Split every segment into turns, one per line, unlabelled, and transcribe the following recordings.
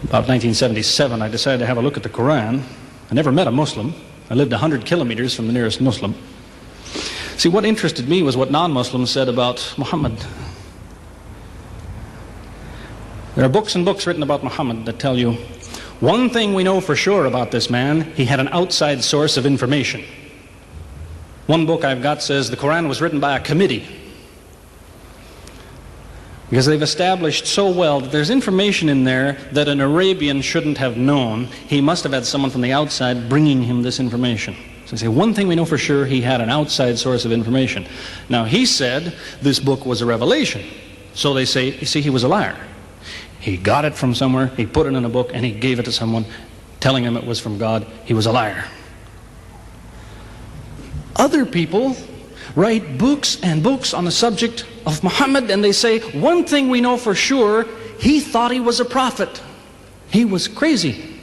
About 1977, I decided to have a look at the Quran. I never met a Muslim. I lived 100 kilometers from the nearest Muslim. See, what interested me was what non-Muslims said about Muhammad. There are books and books written about Muhammad that tell you, one thing we know for sure about this man, he had an outside source of information. One book I've got says the Quran was written by a committee, because they've established so well that there's information in there that an Arabian shouldn't have known. He must have had someone from the outside bringing him this information. So they say, one thing we know for sure, he had an outside source of information. Now, he said this book was a revelation. So they say, you see, he was a liar. He got it from somewhere, he put it in a book, and he gave it to someone, telling him it was from God. He was a liar. Other people write books and books on the subject of Muhammad, and they say, one thing we know for sure, he thought he was a prophet. He was crazy.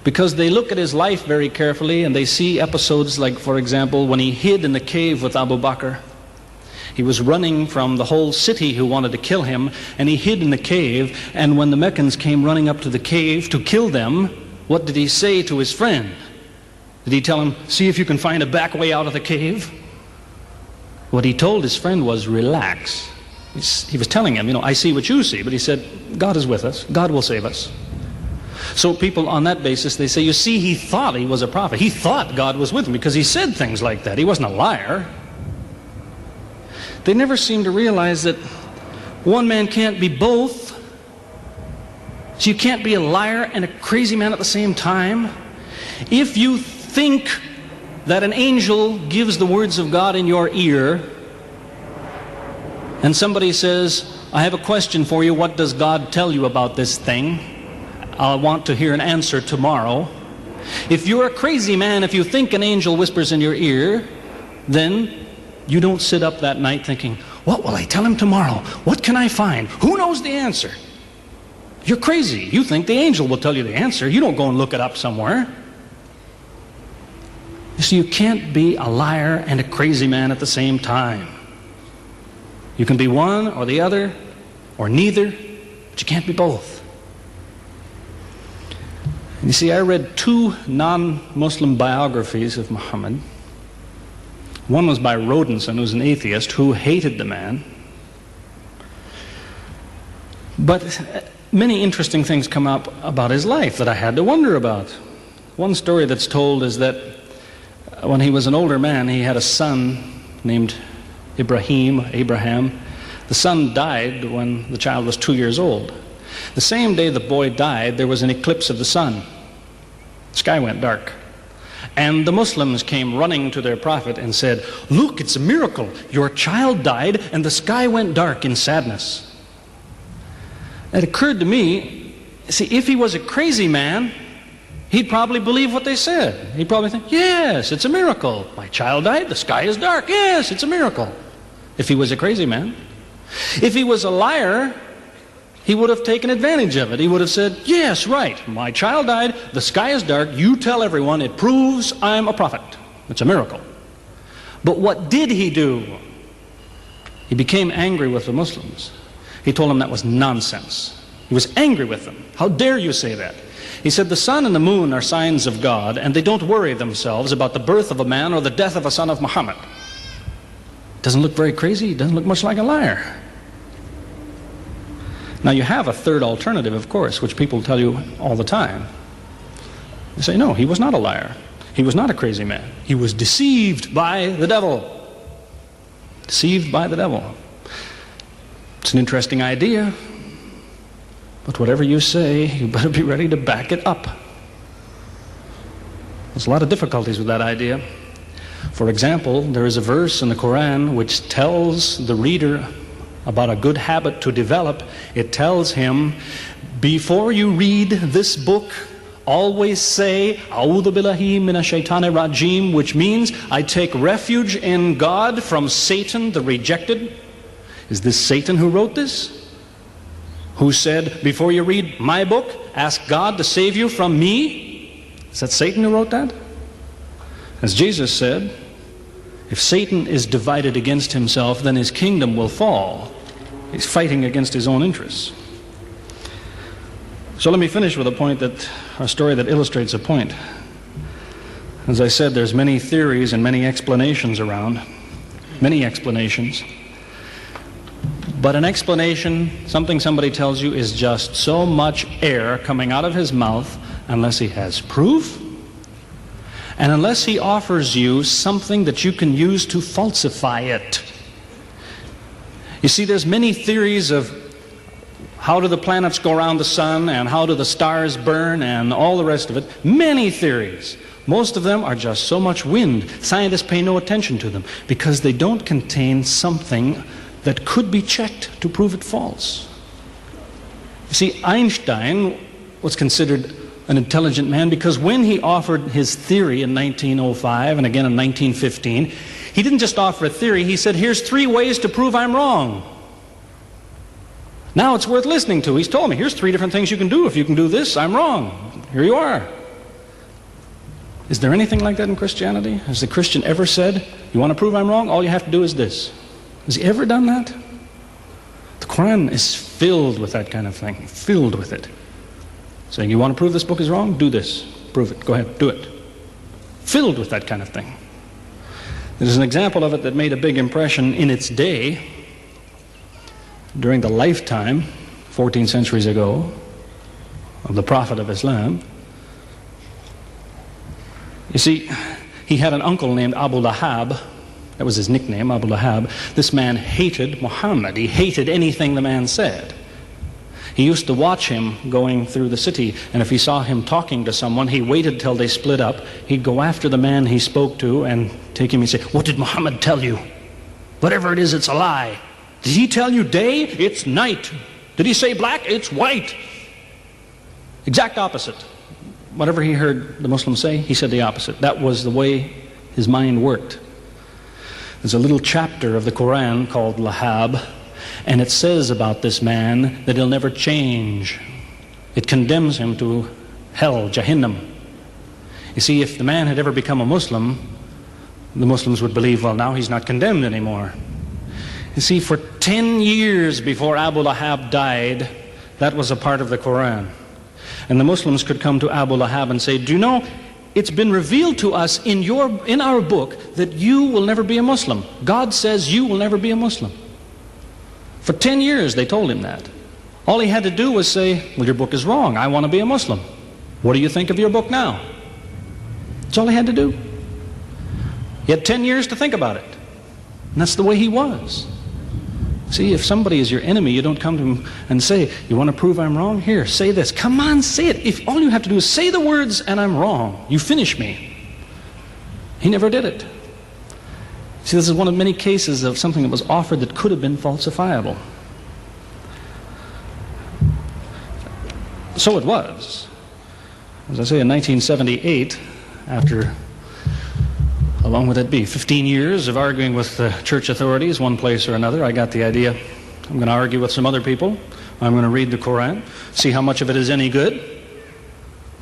Because they look at his life very carefully, and they see episodes like, for example, when he hid in the cave with Abu Bakr. He was running from the whole city who wanted to kill him, and he hid in the cave, and when the Meccans came running up to the cave to kill them, what did he say to his friend? Did he tell him, see if you can find a back way out of the cave? What he told his friend was, relax. He was telling him, I see what you see, but he said, God is with us. God will save us. So people on that basis, they say, you see, he thought he was a prophet. He thought God was with him because he said things like that. He wasn't a liar. They never seem to realize that one man can't be both. So you can't be a liar and a crazy man at the same time. If you think that an angel gives the words of God in your ear, and somebody says, I have a question for you, what does God tell you about this thing? I want to hear an answer tomorrow. If you're a crazy man, if you think an angel whispers in your ear, then you don't sit up that night thinking, what will I tell him tomorrow? What can I find? Who knows the answer? You're crazy. You think the angel will tell you the answer. You don't go and look it up somewhere. You see, you can't be a liar and a crazy man at the same time. You can be one or the other, or neither, but you can't be both. You see, I read 2 non-Muslim biographies of Muhammad. One was by Rodenson, who's an atheist, who hated the man. But many interesting things come up about his life that I had to wonder about. One story that's told is that when he was an older man, he had a son named Abraham. The son died when the child was 2 years old. The same day the boy died, there was an eclipse of the sun. The sky went dark. And the Muslims came running to their prophet and said, look, it's a miracle. Your child died and the sky went dark in sadness. It occurred to me, see, if he was a crazy man, he'd probably believe what they said. He'd probably think, yes, it's a miracle. My child died, the sky is dark. Yes, it's a miracle. If he was a crazy man. If he was a liar, he would have taken advantage of it. He would have said, yes, right, my child died, the sky is dark, you tell everyone, it proves I'm a prophet. It's a miracle. But what did he do? He became angry with the Muslims. He told them that was nonsense. He was angry with them. How dare you say that? He said the sun and the moon are signs of God, and they don't worry themselves about the birth of a man or the death of a son of Muhammad. Doesn't look very crazy, doesn't look much like a liar. Now you have a third alternative, of course, which people tell you all the time. They say, no, he was not a liar. He was not a crazy man. He was deceived by the devil. Deceived by the devil. It's an interesting idea, but whatever you say, you better be ready to back it up. There's a lot of difficulties with that idea. For example, there is a verse in the Quran which tells the reader about a good habit to develop. It tells him, before you read this book, always say, A'udhu billahi minash shaitani rajim, which means, I take refuge in God from Satan the rejected. Is this Satan who wrote this? Who said, before you read my book, ask God to save you from me? Is that Satan who wrote that? As Jesus said, if Satan is divided against himself, then his kingdom will fall. He's fighting against his own interests. So let me finish with a story that illustrates a point. As I said, there's many theories and many explanations around, many explanations. But an explanation, something somebody tells you, is just so much air coming out of his mouth unless he has proof and unless he offers you something that you can use to falsify it. You see, there's many theories of how do the planets go around the sun and how do the stars burn and all the rest of it. Many theories. Most of them are just so much wind. Scientists pay no attention to them because they don't contain something that could be checked to prove it false. You see, Einstein was considered an intelligent man because when he offered his theory in 1905 and again in 1915, he didn't just offer a theory, he said, here's 3 ways to prove I'm wrong. Now it's worth listening to. He's told me, here's 3 different things you can do. If you can do this, I'm wrong. Here you are. Is there anything like that in Christianity? Has the Christian ever said, you want to prove I'm wrong? All you have to do is this. Has he ever done that? The Quran is filled with that kind of thing, filled with it. Saying, you want to prove this book is wrong? Do this. Prove it. Go ahead. Do it. Filled with that kind of thing. There's an example of it that made a big impression in its day, during the lifetime, 14 centuries ago, of the Prophet of Islam. You see, he had an uncle named Abu Lahab. That was his nickname, Abu Lahab. This man hated Muhammad. He hated anything the man said. He used to watch him going through the city, and if he saw him talking to someone, he waited till they split up. He'd go after the man he spoke to and take him and say, what did Muhammad tell you? Whatever it is, it's a lie. Did he tell you day? It's night. Did he say black? It's white. Exact opposite. Whatever he heard the Muslims say, he said the opposite. That was the way his mind worked. There's a little chapter of the Quran called Lahab, and it says about this man that he'll never change. It condemns him to hell, Jahannam. You see, if the man had ever become a Muslim, the Muslims would believe, well, now he's not condemned anymore. You see, for 10 years before Abu Lahab died, that was a part of the Quran. And the Muslims could come to Abu Lahab and say, do you know, it's been revealed to us in our book that you will never be a Muslim. God says you will never be a Muslim. For 10 years they told him that. All he had to do was say, well, your book is wrong. I want to be a Muslim. What do you think of your book now? That's all he had to do. He had 10 years to think about it. And that's the way he was. See, if somebody is your enemy, you don't come to him and say, you want to prove I'm wrong? Here, say this. Come on, say it. If all you have to do is say the words and I'm wrong, you finish me. He never did it. See, this is one of many cases of something that was offered that could have been falsifiable. So it was. As I say, in 1978, after, how long would that be? 15 years of arguing with the church authorities, one place or another, I got the idea. I'm going to argue with some other people. I'm going to read the Quran, see how much of it is any good,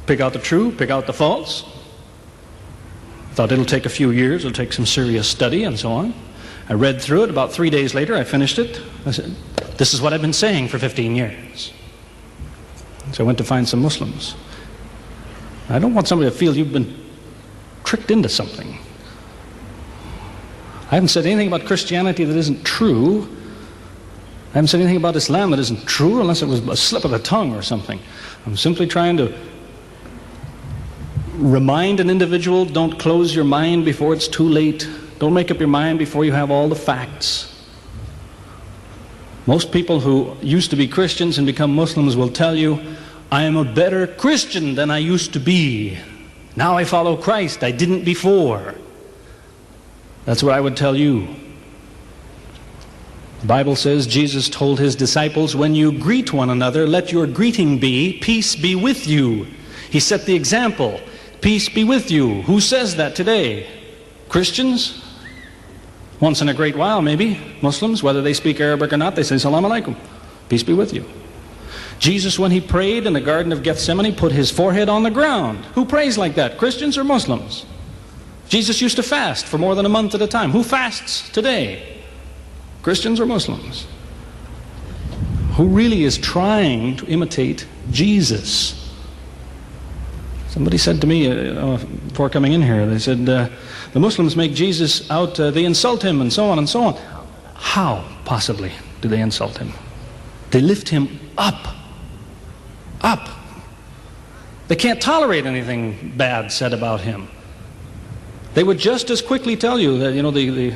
pick out the true, pick out the false. Thought it'll take a few years, it'll take some serious study and so on. I read through it. About 3 days later, I finished it. I said, this is what I've been saying for 15 years. So I went to find some Muslims. I don't want somebody to feel you've been tricked into something. I haven't said anything about Christianity that isn't true. I haven't said anything about Islam that isn't true unless it was a slip of the tongue or something. I'm simply trying to remind an individual, don't close your mind before it's too late. Don't make up your mind before you have all the facts. Most people who used to be Christians and become Muslims will tell you, I am a better Christian than I used to be. Now I follow Christ. I didn't before. That's what I would tell you. The Bible says Jesus told his disciples, when you greet one another, let your greeting be, peace be with you. He set the example. Peace be with you. Who says that today? Christians? Once in a great while, maybe. Muslims, whether they speak Arabic or not, they say, Salaam alaikum. Peace be with you. Jesus, when he prayed in the Garden of Gethsemane, put his forehead on the ground. Who prays like that? Christians or Muslims? Jesus used to fast for more than a month at a time. Who fasts today? Christians or Muslims? who really is trying to imitate Jesus. Somebody said to me before coming in here, they said, the Muslims make Jesus out, they insult him and so on and so on. How, possibly, do they insult him? They lift him up. Up. They can't tolerate anything bad said about him. They would just as quickly tell you that, you know, they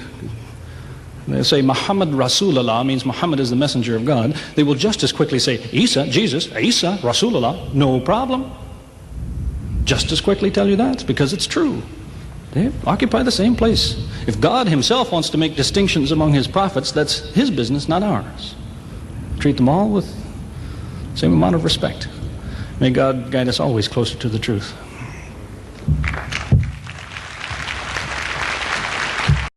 say Muhammad Rasulullah means Muhammad is the messenger of God. They will just as quickly say Isa, Jesus, Isa, Rasulullah, no problem. Just as quickly tell you that, because it's true. They occupy the same place. If God himself wants to make distinctions among his prophets, that's his business, not ours. Treat them all with the same amount of respect. May God guide us always closer to the truth.